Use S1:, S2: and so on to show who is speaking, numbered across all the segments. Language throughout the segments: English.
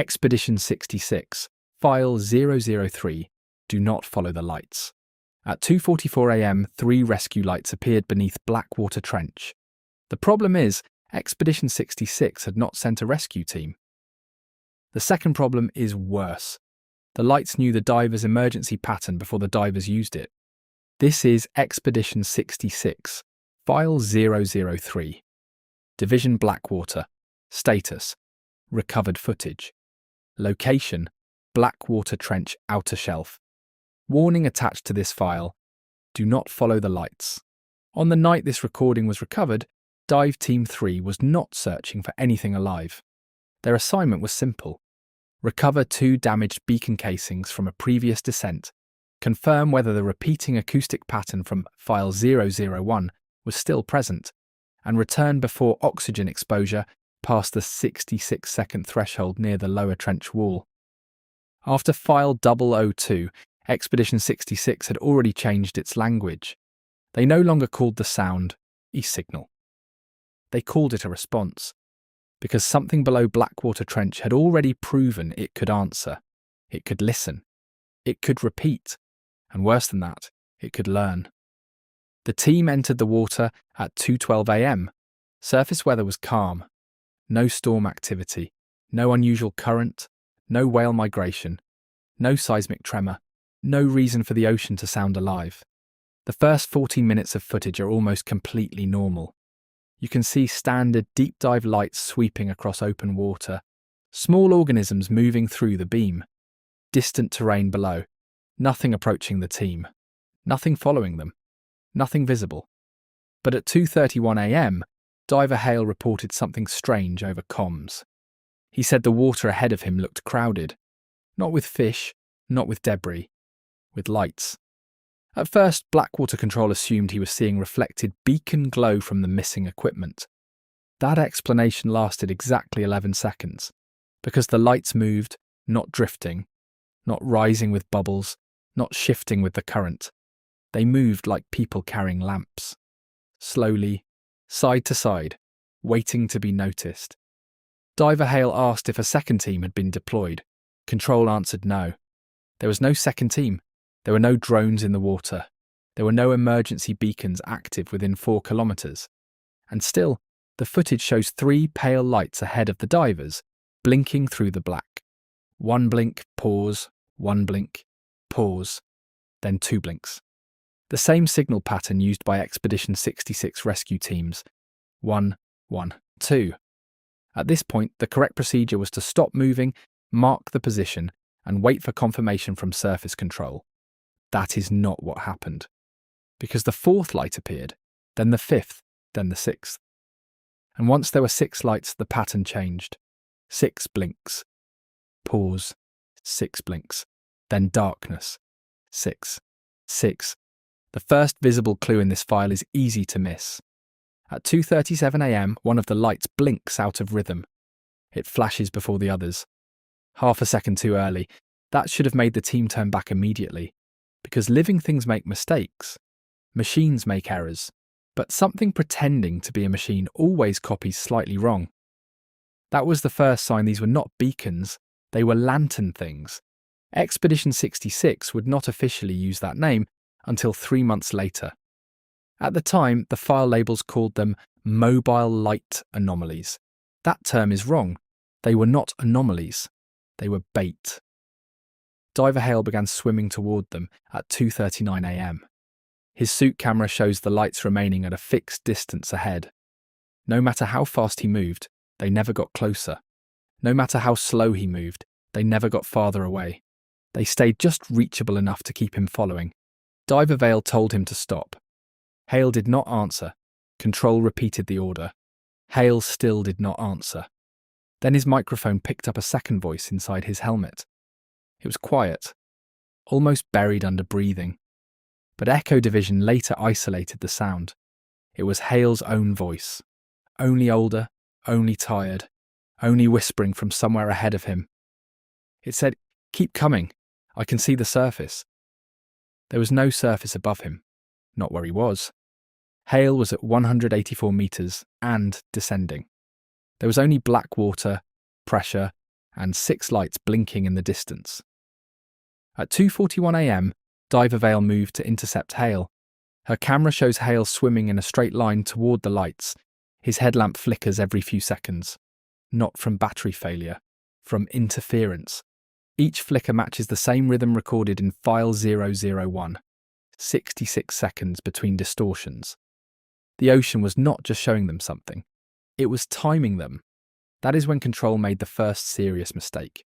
S1: Expedition 66, File 003, do not follow the lights. At 2:44 a.m, 3 rescue lights appeared beneath Blackwater Trench. The problem is, Expedition 66 had not sent a rescue team. The second problem is worse. The lights knew the diver's emergency pattern before the divers used it. This is Expedition 66, File 003. Division Blackwater. Status: recovered footage. Location: Blackwater Trench outer shelf. Warning attached to this file: do not follow the lights. On the night this recording was recovered, Dive Team 3 was not searching for anything alive. Their assignment was simple: recover 2 damaged beacon casings from a previous descent, confirm whether the repeating acoustic pattern from file 001 was still present, and return before oxygen exposure past the 66-second threshold near the lower trench wall. After file 002, Expedition 66 had already changed its language. They no longer called the sound a signal. They called it a response, because something below Blackwater Trench had already proven it could answer, it could listen, it could repeat, and worse than that, it could learn. The team entered the water at 2:12 a.m. Surface weather was calm. No storm activity, no unusual current, no whale migration, no seismic tremor, no reason for the ocean to sound alive. The first 14 minutes of footage are almost completely normal. You can see standard deep dive lights sweeping across open water, small organisms moving through the beam, distant terrain below, nothing approaching the team, nothing following them, nothing visible. But at 2:31 a.m, Diver Hale reported something strange over comms. He said the water ahead of him looked crowded, not with fish, not with debris, with lights. At first, Blackwater Control assumed he was seeing reflected beacon glow from the missing equipment. That explanation lasted exactly 11 seconds, because the lights moved, not drifting, not rising with bubbles, not shifting with the current. They moved like people carrying lamps, slowly, side to side, waiting to be noticed. Diver Hale asked if a second team had been deployed. Control answered no. There was no second team. There were no drones in the water. There were no emergency beacons active within 4 kilometres. And still, the footage shows 3 pale lights ahead of the divers, blinking through the black. 1 blink, pause, 1 blink, pause, then 2 blinks. The same signal pattern used by Expedition 66 rescue teams. 1, 1, 2. At this point, the correct procedure was to stop moving, mark the position, and wait for confirmation from surface control. That is not what happened. Because the 4th light appeared, then the 5th, then the 6th. And once there were 6 lights, the pattern changed. 6 blinks. Pause. 6 blinks. Then darkness. 6. 6. The first visible clue in this file is easy to miss. At 2:37 a.m, one of the lights blinks out of rhythm. It flashes before the others. Half a second too early. That should have made the team turn back immediately. Because living things make mistakes. Machines make errors. But something pretending to be a machine always copies slightly wrong. That was the first sign these were not beacons, they were lantern things. Expedition 66 would not officially use that name until 3 months later. At the time, the file labels called them mobile light anomalies. That term is wrong. They were not anomalies. They were bait. Diver Hale began swimming toward them at 2:39 a.m. His suit camera shows the lights remaining at a fixed distance ahead. No matter how fast he moved, they never got closer. No matter how slow he moved, they never got farther away. They stayed just reachable enough to keep him following. Diver Vale told him to stop. Hale did not answer. Control repeated the order. Hale still did not answer. Then his microphone picked up a second voice inside his helmet. It was quiet, almost buried under breathing. But Echo Division later isolated the sound. It was Hale's own voice. Only older, only tired, only whispering from somewhere ahead of him. It said, "Keep coming. I can see the surface." There was no surface above him, not where he was. Hale was at 184 metres and descending. There was only black water, pressure, and 6 lights blinking in the distance. At 2:41 a.m, diver Vale moved to intercept Hale. Her camera shows Hale swimming in a straight line toward the lights. His headlamp flickers every few seconds. Not from battery failure, from interference. Each flicker matches the same rhythm recorded in file 001, 66 seconds between distortions. The ocean was not just showing them something, it was timing them. That is when Control made the first serious mistake.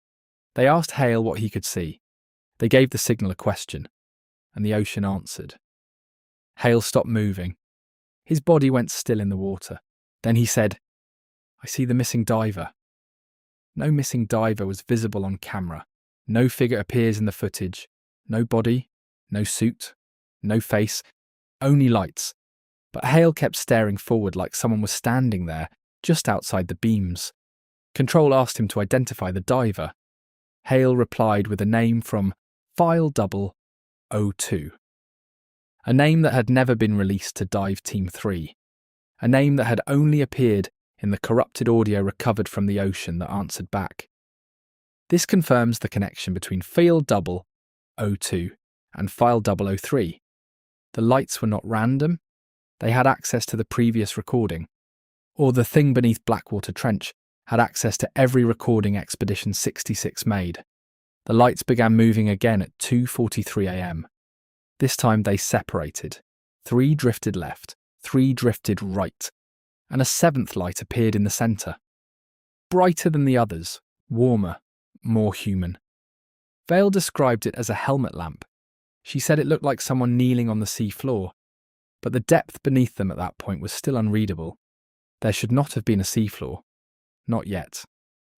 S1: They asked Hale what he could see. They gave the signal a question, and the ocean answered. Hale stopped moving. His body went still in the water. Then he said, "I see the missing diver." No missing diver was visible on camera. No figure appears in the footage. No body, no suit, no face, only lights. But Hale kept staring forward like someone was standing there, just outside the beams. Control asked him to identify the diver. Hale replied with a name from File 002. A name that had never been released to Dive Team 3. A name that had only appeared in the corrupted audio recovered from the ocean that answered back. This confirms the connection between File 002 and File 003. The lights were not random. They had access to the previous recording. Or the thing beneath Blackwater Trench had access to every recording Expedition 66 made. The lights began moving again at 2:43 a.m. This time they separated. 3 drifted left, 3 drifted right, and a 7th light appeared in the centre. Brighter than the others, warmer, more human. Vale described it as a helmet lamp. She said it looked like someone kneeling on the sea floor, but the depth beneath them at that point was still unreadable. There should not have been a seafloor. Not yet.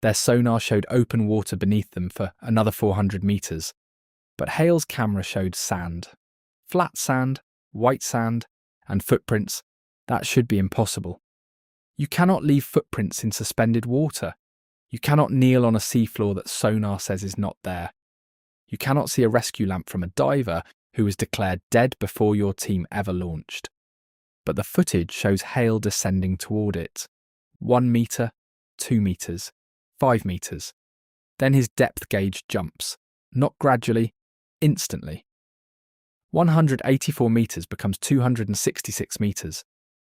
S1: Their sonar showed open water beneath them for another 400 metres, but Hale's camera showed sand. Flat sand, white sand, and footprints. That should be impossible. You cannot leave footprints in suspended water. You cannot kneel on a seafloor that sonar says is not there. You cannot see a rescue lamp from a diver who was declared dead before your team ever launched. But the footage shows Hale descending toward it. 1 metre, 2 metres, 5 metres. Then his depth gauge jumps, not gradually, instantly. 184 metres becomes 266 metres.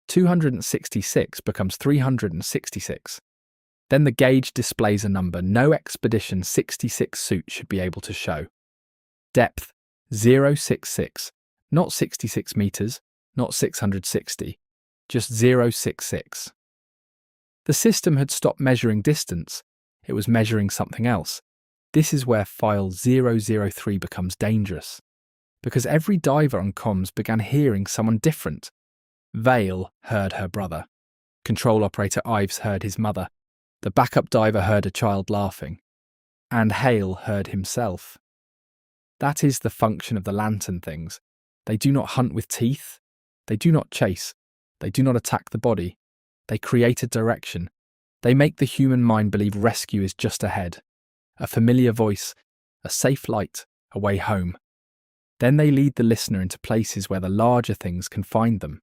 S1: 266 becomes 366. Then the gauge displays a number no Expedition 66 suit should be able to show. Depth 066, not 66 metres, not 660, just 066. The system had stopped measuring distance. It was measuring something else. This is where file 003 becomes dangerous, because every diver on comms began hearing someone different. Vale heard her brother. Control operator Ives heard his mother. The backup diver heard a child laughing. And Hale heard himself. That is the function of the lantern things. They do not hunt with teeth. They do not chase. They do not attack the body. They create a direction. They make the human mind believe rescue is just ahead. A familiar voice, a safe light, a way home. Then they lead the listener into places where the larger things can find them.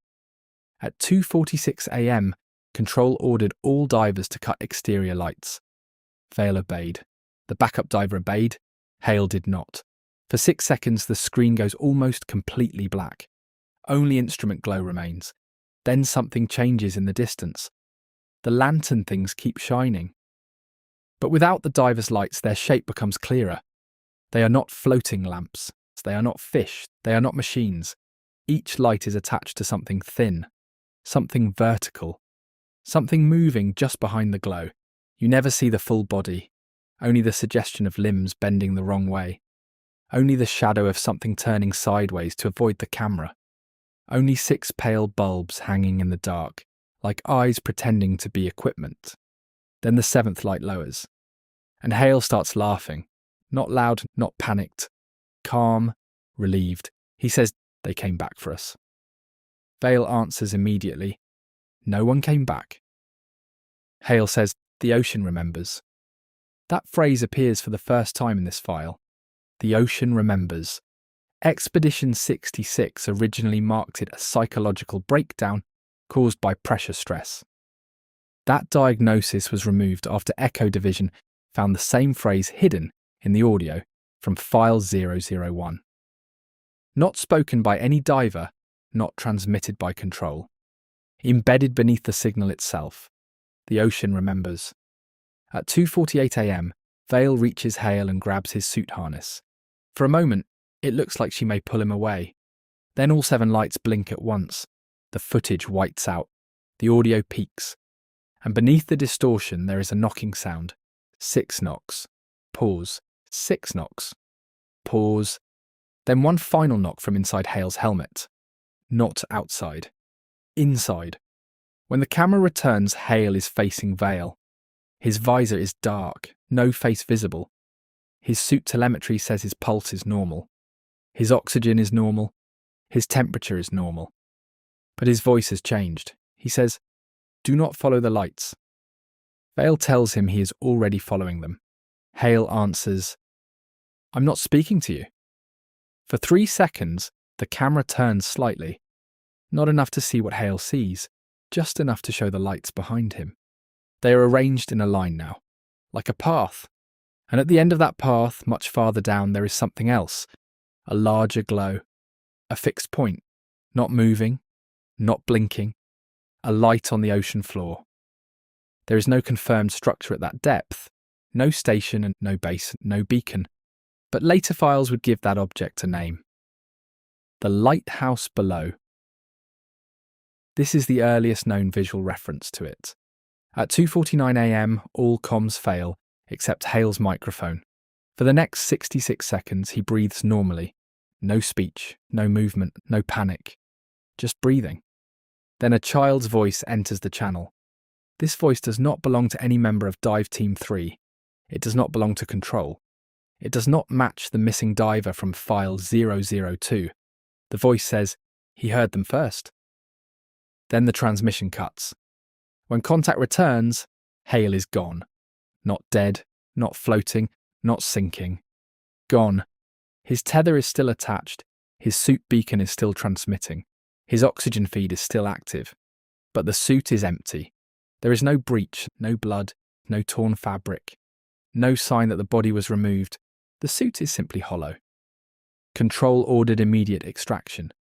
S1: At 2:46 a.m, Control ordered all divers to cut exterior lights. Vale obeyed. The backup diver obeyed. Hale did not. For 6 seconds, the screen goes almost completely black. Only instrument glow remains. Then something changes in the distance. The lantern things keep shining. But without the divers' lights, their shape becomes clearer. They are not floating lamps. They are not fish. They are not machines. Each light is attached to something thin, something vertical, something moving just behind the glow. You never see the full body, only the suggestion of limbs bending the wrong way, only the shadow of something turning sideways to avoid the camera, only 6 pale bulbs hanging in the dark, like eyes pretending to be equipment. Then the 7th light lowers, and Hale starts laughing, not loud, not panicked, calm, relieved. He says, "They came back for us." Vale answers immediately, "No one came back." Hale says, "The ocean remembers." That phrase appears for the first time in this file. The ocean remembers. Expedition 66 originally marked it a psychological breakdown caused by pressure stress. That diagnosis was removed after Echo Division found the same phrase hidden in the audio from file 001. Not spoken by any diver, not transmitted by control. Embedded beneath the signal itself. The ocean remembers. At 2:48 a.m, Vale reaches Hale and grabs his suit harness. For a moment, it looks like she may pull him away. Then all 7 lights blink at once. The footage whites out. The audio peaks. And beneath the distortion there is a knocking sound. 6 knocks. Pause. 6 knocks. Pause. Then one final knock from inside Hale's helmet. Not outside. Inside. When the camera returns, Hale is facing Vale. His visor is dark, no face visible. His suit telemetry says his pulse is normal. His oxygen is normal. His temperature is normal. But his voice has changed. He says, "Do not follow the lights." Vale tells him he is already following them. Hale answers, "I'm not speaking to you." For 3 seconds, the camera turns slightly. Not enough to see what Hale sees, just enough to show the lights behind him. They are arranged in a line now, like a path. And at the end of that path, much farther down, there is something else, a larger glow, a fixed point, not moving, not blinking, a light on the ocean floor. There is no confirmed structure at that depth, no station and no base, no beacon, but later files would give that object a name. The lighthouse below. This is the earliest known visual reference to it. At 2:49 a.m, all comms fail, except Hale's microphone. For the next 66 seconds, he breathes normally. No speech, no movement, no panic. Just breathing. Then a child's voice enters the channel. This voice does not belong to any member of Dive Team 3. It does not belong to Control. It does not match the missing diver from file 002. The voice says, he heard them first. Then the transmission cuts. When contact returns, Hale is gone. Not dead, not floating, not sinking. Gone. His tether is still attached. His suit beacon is still transmitting. His oxygen feed is still active. But the suit is empty. There is no breach, no blood, no torn fabric. No sign that the body was removed. The suit is simply hollow. Control ordered immediate extraction.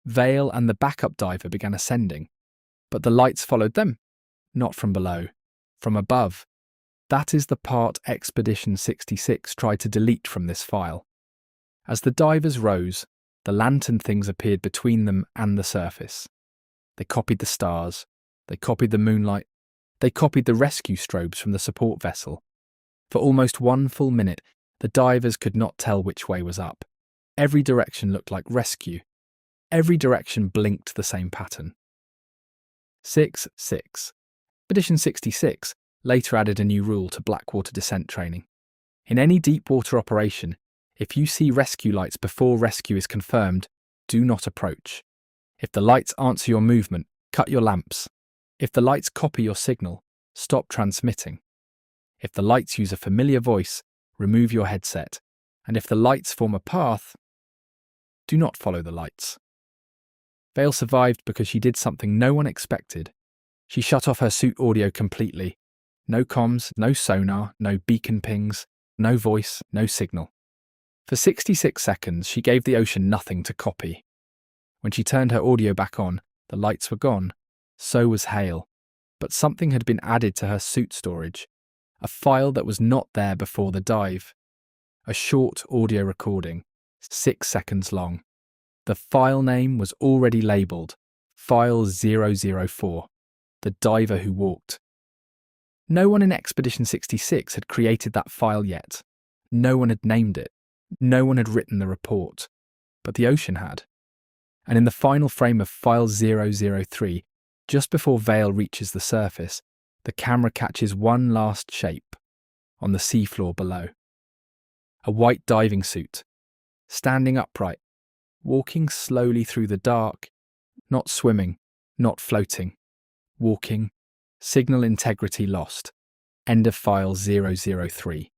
S1: Vale and the backup diver began ascending. But the lights followed them. Not from below, from above. That is the part Expedition 66 tried to delete from this file. As the divers rose, the lantern things appeared between them and the surface. They copied the stars, they copied the moonlight, they copied the rescue strobes from the support vessel. For almost 1 full minute, the divers could not tell which way was up. Every direction looked like rescue. Every direction blinked the same pattern. 6-6. Expedition 66 later added a new rule to Blackwater descent training. In any deep water operation, if you see rescue lights before rescue is confirmed, do not approach. If the lights answer your movement, cut your lamps. If the lights copy your signal, stop transmitting. If the lights use a familiar voice, remove your headset. And if the lights form a path, do not follow the lights. Vale survived because she did something no one expected. She shut off her suit audio completely. No comms, no sonar, no beacon pings, no voice, no signal. For 66 seconds, she gave the ocean nothing to copy. When she turned her audio back on, the lights were gone. So was Hale. But something had been added to her suit storage. A file that was not there before the dive. A short audio recording, 6 seconds long. The file name was already labelled File 004. The diver who walked. No one in Expedition 66 had created that file yet. No one had named it. No one had written the report. But the ocean had. And in the final frame of File 003, just before Vale reaches the surface, the camera catches one last shape on the seafloor below. A white diving suit, standing upright, walking slowly through the dark, not swimming, not floating. Walking, signal integrity lost. End of file 003.